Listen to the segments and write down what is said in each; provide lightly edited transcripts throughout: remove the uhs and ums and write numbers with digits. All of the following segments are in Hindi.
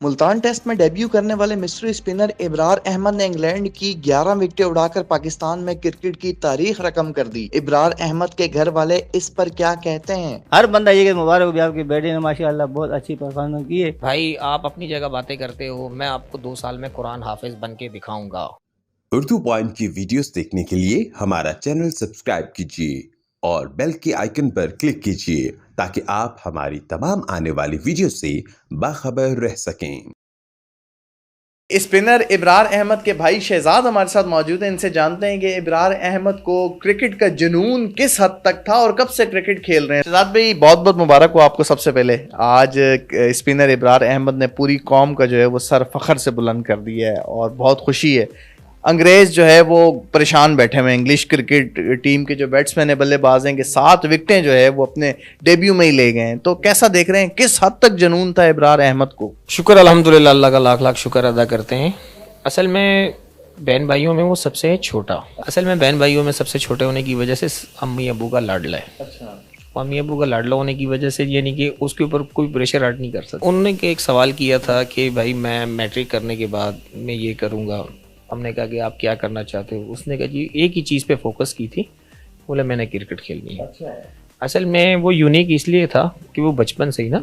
मुल्तान टेस्ट में डेब्यू करने वाले मिस्री स्पिनर इब्रार अहमद ने इंग्लैंड की 11 विकेटें उड़ाकर पाकिस्तान में क्रिकेट की तारीख रकम कर दी। इब्रार अहमद के घर वाले इस पर क्या कहते हैं? हर बंदा ये कि मुबारक हो भी आपकी बेटे ने माशाल्लाह बहुत अच्छी परफॉर्मेंस की है। भाई आप अपनी जगह बातें करते हो, मैं आपको 2 साल में कुरान हाफिज बन के दिखाऊंगा। उर्दू पॉइंट की वीडियोस देखने के लिए हमारा चैनल सब्सक्राइब कीजिए और बेल के आइकन पर क्लिक कीजिए ताकि आप हमारी तमाम आने वाली वीडियो से बाखबर रह सकें। स्पिनर इब्रार अहमद के भाई शहजाद हमारे साथ मौजूद हैं। इनसे जानते हैं कि इब्रार अहमद को क्रिकेट का जुनून किस हद तक था और कब से क्रिकेट खेल रहे हैं। शहजाद भाई बहुत बहुत मुबारक हो आपको। सबसे पहले आज स्पिनर इब्रार अहमद ने पूरी कौम का जो है वो सर फखर से बुलंद कर दिया है और बहुत खुशी है। अंग्रेज जो है वो परेशान बैठे हुए हैं। इंग्लिश क्रिकेट टीम के जो बैट्समैन है, बल्लेबाज हैं, कि 7 विकेटें जो है वो अपने डेब्यू में ही ले गए हैं। तो कैसा देख रहे हैं, किस हद तक जुनून था इब्रार अहमद को? शुक्र अल्हम्दुलिल्लाह, अल्लाह का लाख लाख शुक्र अदा करते हैं। असल में बहन भाइयों में वो सबसे छोटा, छोटे होने की वजह से अम्मी अबू का लाडला है। अच्छा। अम्मी अबू का लाडला होने की वजह से यानी कि उसके ऊपर कोई प्रेशर ऐड नहीं कर सकता। उन्होंने एक सवाल किया था कि भाई मैं मैट्रिक करने के बाद मैं ये करूँगा। हमने कहा कि आप क्या करना चाहते हो? उसने कहा जी एक ही चीज़ पे फोकस की थी, बोले मैंने क्रिकेट खेलनी है। अच्छा। असल में वो यूनिक इसलिए था कि वो बचपन से ही ना,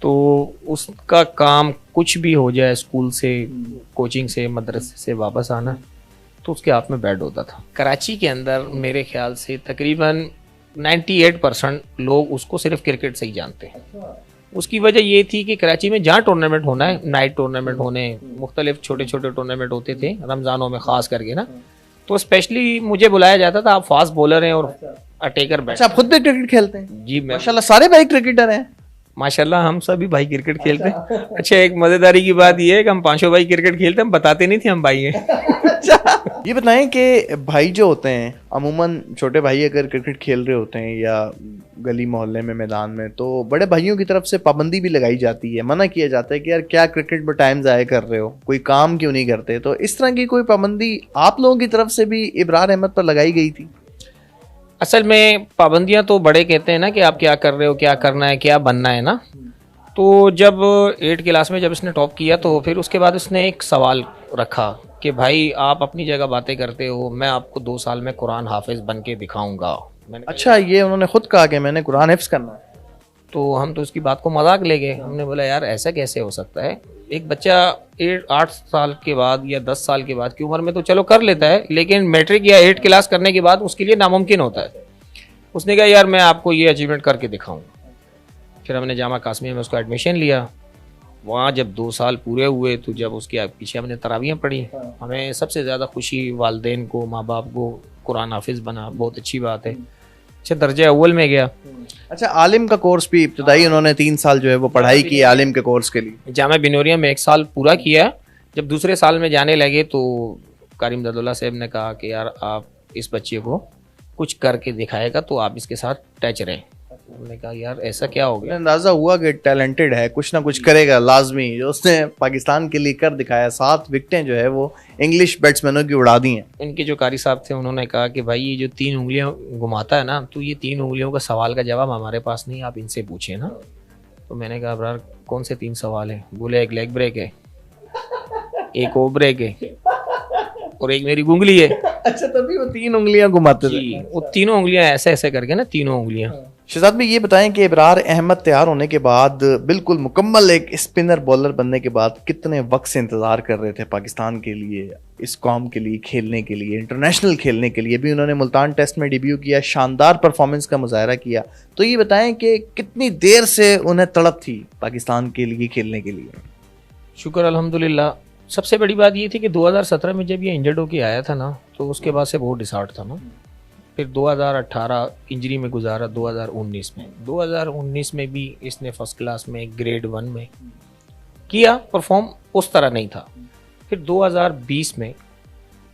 तो उसका काम कुछ भी हो जाए, स्कूल से, कोचिंग से, मदरसे से वापस आना, तो उसके हाथ में बैट होता था। कराची के अंदर मेरे ख्याल से तकरीबन 98% लोग उसको सिर्फ क्रिकेट से ही जानते हैं। उसकी वजह ये थी कि कराची में जहाँ टूर्नामेंट होना है, नाइट टूर्नामेंट होने, मुख्तलिफ छोटे छोटे टूर्नामेंट होते थे रमज़ानों में ख़ास करके ना, तो स्पेशली मुझे बुलाया जाता था। आप फास्ट बॉलर हैं और अटैकर बैट। अच्छा, आप खुद भी क्रिकेट खेलते हैं? जी, मैं माशाल्लाह सारे भाई क्रिकेटर हैं। माशाल्लाह हम सभी भाई क्रिकेट खेलते हैं। अच्छा, एक मज़ेदारी की बात यह है कि हम 5 भाई क्रिकेट खेलते हैं, हम बताते नहीं थे हम भाई हैं। अच्छा, ये बताएं कि भाई जो होते हैं, अमूमन छोटे भाई अगर क्रिकेट खेल रहे होते हैं या गली मोहल्ले में, मैदान में, तो बड़े भाइयों की तरफ से पाबंदी भी लगाई जाती है, मना किया जाता है कि यार क्या क्रिकेट में टाइम ज़ाया कर रहे हो, कोई काम क्यों नहीं करते? तो इस तरह की कोई पाबंदी आप लोगों की तरफ से भी इब्रार अहमद पर लगाई गई थी? असल में पाबंदियां तो बड़े कहते हैं ना कि आप क्या कर रहे हो, क्या करना है, क्या बनना है ना। तो जब 8 क्लास में जब इसने टॉप किया तो फिर उसके बाद उसने एक सवाल रखा कि भाई आप अपनी जगह बातें करते हो, मैं आपको 2 साल में कुरान हाफिज बन के दिखाऊंगा। अच्छा, ये उन्होंने खुद कहा कि मैंने कुरान हिफ्ज करना है? तो हम तो उसकी बात को मजाक ले गए। हमने बोला यार ऐसा कैसे हो सकता है? एक बच्चा 8 साल के बाद या 10 साल के बाद की उम्र में तो चलो कर लेता है, लेकिन मैट्रिक या 8 क्लास करने के बाद उसके लिए नामुमकिन होता है। उसने कहा यार मैं आपको ये अचीवमेंट करके दिखाऊंगा। फिर हमने जामा कासमिया में उसका एडमिशन लिया। वहाँ जब 2 साल पूरे हुए तो जब उसके पीछे हमने तरावियाँ पढ़ी, हमें सबसे ज़्यादा खुशी वालिदैन को, माँ बाप को, कुरान हाफिज बना, बहुत अच्छी बात है। अच्छा, दर्जा अव्वल में गया। अच्छा, आलिम का कोर्स भी इब्तदाई उन्होंने 3 साल जो है वो पढ़ाई की आलिम के कोर्स के लिए? जामा बिनोरिया में 1 साल पूरा किया। जब दूसरे साल में जाने लगे तो कारिम ददुल्ला साहब ने कहा कि यार आप इस बच्चे को कुछ करके दिखाएगा तो आप इसके साथ टच रहें। हमने कहा यार ऐसा क्या हो गया? अंदाजा हुआ कि टैलेंटेड है, कुछ ना कुछ करेगा लाजमी। जो उसने पाकिस्तान के लिए कर दिखाया, 7 विकेटें जो है वो इंग्लिश बैट्समैनों की उड़ा दी हैं। इनके जो कारी साहब थे उन्होंने कहा कि भाई ये जो 3 उंगलियां घुमाता है ना, तो ये 3 उंगलियों का सवाल का जवाब हमारे पास नहीं, आप इनसे पूछे ना। तो मैंने कहा अब्रार कौन से 3 सवाल हैं? बोले एक लेग ब्रेक है, एक ओ ब्रेक है और एक मेरी उंगली है। अच्छा, तभी वो 3 उंगलियां घुमाते थे। वो तीनों उंगलियां ऐसे ऐसे करके ना, तीनों उंगलियां। शहजाद भाई ये बताएं कि इब्रार अहमद तैयार होने के बाद, बिल्कुल मुकम्मल एक स्पिनर बॉलर बनने के बाद, कितने वक्त से इंतजार कर रहे थे पाकिस्तान के लिए, इस कौम के लिए खेलने के लिए, इंटरनेशनल खेलने के लिए? भी उन्होंने मुल्तान टेस्ट में डेब्यू किया, शानदार परफॉर्मेंस का मुजाहरा किया। तो ये बताएं कि कितनी देर से उन्हें तड़प थी पाकिस्तान के लिए खेलने के लिए? शुक्र अल्हम्दुलिल्लाह। सबसे बड़ी बात ये थी कि 2017 में जब ये इंजर्ड होके आया था ना, तो उसके बाद से बहुत डिसहार्ट था ना। फिर 2018 इंजरी में गुजारा। 2019 में भी इसने फर्स्ट क्लास में ग्रेड 1 में किया, परफॉर्म उस तरह नहीं था। फिर 2020 में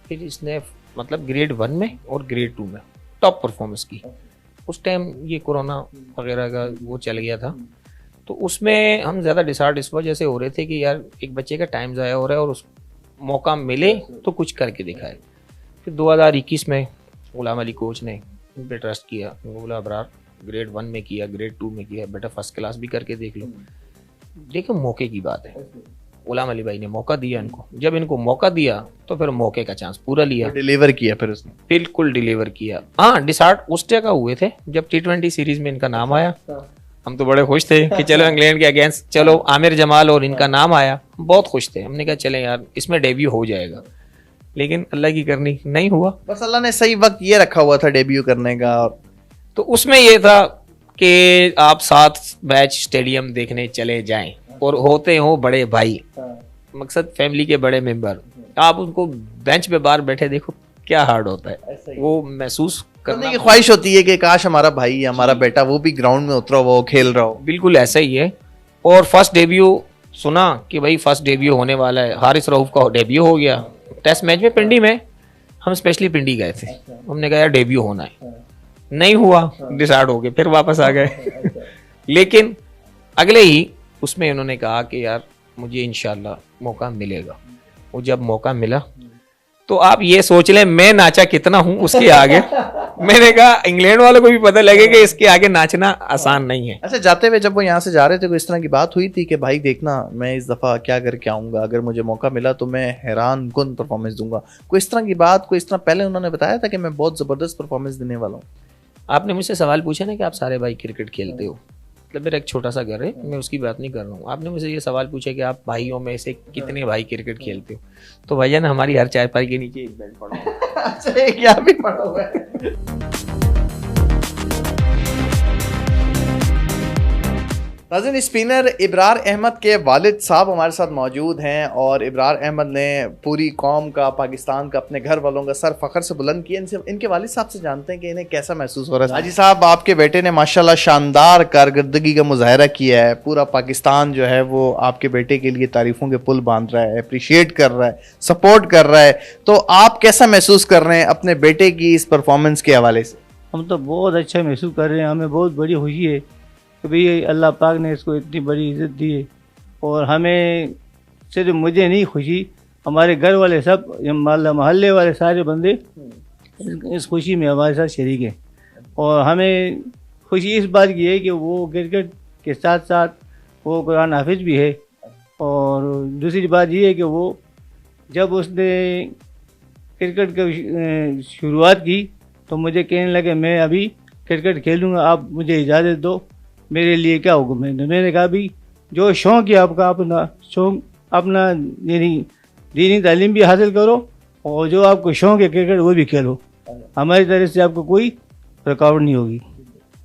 फिर इसने मतलब ग्रेड 1 में और ग्रेड 2 में टॉप परफॉर्मेंस की। उस टाइम ये कोरोना वगैरह का वो चल गया था, तो उसमें हम ज़्यादा डिसहार्ट इस वजह से हो रहे थे कि यार एक बच्चे का टाइम ज़ाया हो रहा है और उस मौका मिले तो कुछ करके दिखाए। फिर 2021 में गुलाम अली कोच ने इन पे ट्रस्ट किया। बोला अबरार ग्रेड 1 में किया, ग्रेड 2 में किया, बेटा फर्स्ट क्लास भी करके देख लो। देखिए मौके की बात है, गुलाम अली भाई ने मौका दिया इनको, जब इनको मौका दिया तो फिर मौके का चांस पूरा लिया, डिलीवर किया फिर उसने। बिल्कुल डिलीवर किया। हाँ डिसार्ट उस जगह हुए थे जब T20 सीरीज में इनका नाम आया, हम तो बड़े खुश थे कि चलो इंग्लैंड के अगेंस्ट चलो आमिर जमाल और इनका नाम आया, बहुत खुश थे। हमने कहा चले यार इसमें डेब्यू हो जाएगा, लेकिन अल्लाह की करनी नहीं हुआ। बस अल्लाह ने सही वक्त ये रखा हुआ था डेब्यू करने का। और तो उसमें ये था कि आप 7 मैच स्टेडियम देखने चले जाएं और होते हो बड़े भाई, मकसद फैमिली के बड़े मेंबर, आप उनको बेंच पे बाहर बैठे देखो क्या हार्ड होता है, वो महसूस करने की ख्वाहिश होती है कि काश हमारा भाई हमारा बेटा वो भी ग्राउंड में उतरा हुआ हो, खेल रहा हो। बिल्कुल ऐसा ही है। और फर्स्ट डेब्यू सुना कि भाई फर्स्ट डेब्यू होने वाला है, हारिस रऊफ का डेब्यू हो गया टेस्ट मैच में पिंडी में, हम स्पेशली पिंडी गए थे, हमने कहा यार डेब्यू होना है, नहीं हुआ, डिसाइड हो गए, फिर वापस आ गए। लेकिन अगले ही उसमें उन्होंने कहा कि यार मुझे इंशाल्लाह मौका मिलेगा। वो जब मौका मिला तो आप ये सोच लें मैं नाचा कितना हूं उसके आगे। मैंने कहा इंग्लैंड वालों को भी पता लगे कि इसके आगे नाचना आसान नहीं है। अच्छा जाते हुए जब वो यहाँ से जा रहे थे कोई इस तरह की बात हुई थी कि भाई देखना मैं इस दफा क्या करके आऊंगा, अगर मुझे मौका मिला तो मैं हैरान कुन परफॉर्मेंस दूंगा, कोई इस तरह की बात, कोई इस तरह पहले उन्होंने बताया था कि मैं बहुत जबरदस्त परफॉर्मेंस देने वाला हूँ? आपने मुझसे सवाल पूछा ना कि आप सारे भाई क्रिकेट खेलते हो, मतलब मेरा एक छोटा सा घर है, मैं उसकी बात नहीं कर रहा हूँ। आपने मुझे ये सवाल पूछा कि आप भाइयों में से कितने भाई क्रिकेट खेलते हो, तो भैया ना हमारी हर चारपाई के नीचे एक बेल्ट पड़ा हुआ है। अच्छा एक यहाँ भी पड़ा हुआ है। नाज़रीन स्पिनर इब्रार अहमद के वालिद साहब हमारे साथ मौजूद हैं और इब्रार अहमद ने पूरी कौम का, पाकिस्तान का, अपने घर वालों का सर फख्र से बुलंद किया। इनसे इनके वालिद साहब से जानते हैं कि इन्हें कैसा महसूस हो रहा है। हाजी साहब आपके बेटे ने माशाल्लाह शानदार कारकर्दगी का मुजाहरा किया है, पूरा पाकिस्तान जो है वो आपके बेटे के लिए तारीफ़ों के पुल बांध रहा है, अप्रिशिएट कर रहा है, सपोर्ट कर रहा है, तो आप कैसा महसूस कर रहे हैं अपने बेटे की इस परफॉर्मेंस के हवाले से? हम तो बहुत अच्छा महसूस कर रहे हैं, हमें बहुत बड़ी खुशी है कि भाई अल्लाह पाक ने इसको इतनी बड़ी इज़्ज़त दी है। और हमें सिर्फ मुझे नहीं खुशी, हमारे घर वाले सब मोहल्ले वाले सारे बंदे इस खुशी में हमारे साथ शरीक हैं। और हमें खुशी इस बात की है कि वो क्रिकेट के साथ साथ वो कुरान हाफिज भी है। और दूसरी बात ये है कि वो जब उसने क्रिकेट की शुरुआत की तो मुझे कहने लगे मैं अभी क्रिकेट खेलूँगा, आप मुझे इजाज़त दो, मेरे लिए क्या हुक्म है। मैंने कहा भी जो शौक़ है आपका, अपना शौक़, अपना दीनी तालीम भी हासिल करो और जो आपको शौक़ है क्रिकेट वो भी खेलो, हमारी तरफ से आपको कोई रुकावट नहीं होगी।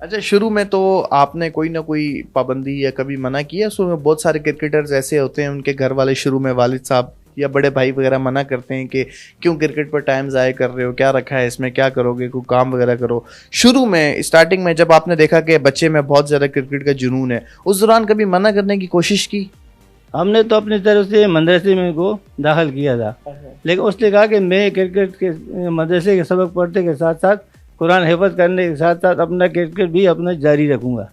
अच्छा शुरू में तो आपने कोई ना कोई पाबंदी या कभी मना किया? शुरू में बहुत सारे क्रिकेटर्स ऐसे होते हैं उनके घर वाले शुरू में वालिद साहब या बड़े भाई वगैरह मना करते हैं कि क्यों क्रिकेट पर टाइम ज़ाया कर रहे हो, क्या रखा है इसमें, क्या करोगे, कोई काम वगैरह करो। शुरू में स्टार्टिंग में जब आपने देखा कि बच्चे में बहुत ज़्यादा क्रिकेट का जुनून है, उस दौरान कभी मना करने की कोशिश की? हमने तो अपनी तरफ से मदरसे में को दाखिल किया था, लेकिन उसने कहा कि मैं क्रिकेट के मदरसे के सबक पढ़ने के साथ साथ कुरान हिफज करने के साथ साथ अपना क्रिकेट भी अपना जारी रखूँगा।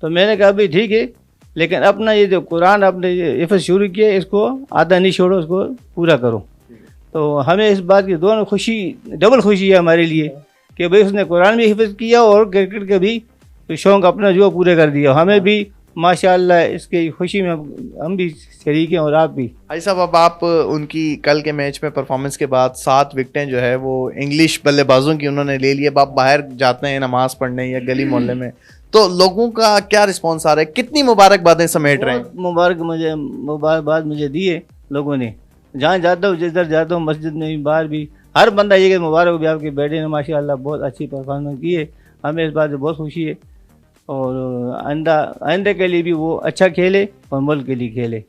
तो मैंने कहा भाई ठीक है, लेकिन अपना ये जो कुरान आपने हिफज शुरू किया इसको आधा नहीं छोड़ो, उसको पूरा करो। तो हमें इस बात की दोनों खुशी, डबल खुशी है हमारे लिए कि भाई उसने कुरान भी हिफज किया और क्रिकेट के भी शौक़ अपना जो पूरे कर दिया। हमें भी माशाअल्लाह इसकी खुशी में हम भी शरीक हैं और आप भी। भाई साहब अब आप उनकी कल के मैच में परफॉर्मेंस के बाद 7 विकेटें जो है वो इंग्लिश बल्लेबाजों की उन्होंने ले ली। अब आप बाहर जाते हैं नमाज पढ़ने या गली मोहल्ले में, तो लोगों का क्या रिस्पॉन्स आ रहा है, कितनी मुबारकबादें समेट रहे हैं? मुबारकबाद मुझे दी है लोगों ने, जहाँ जाता हूँ जिधर जाता हूँ मस्जिद में भी बाहर भी हर बंदा ये कि मुबारक भी आपके बेटे ने माशाअल्लाह बहुत अच्छी परफॉर्मेंस की है। हमें इस बात से बहुत खुशी है और आइंदा के लिए भी वो अच्छा खेले और मुल्क के लिए खेले।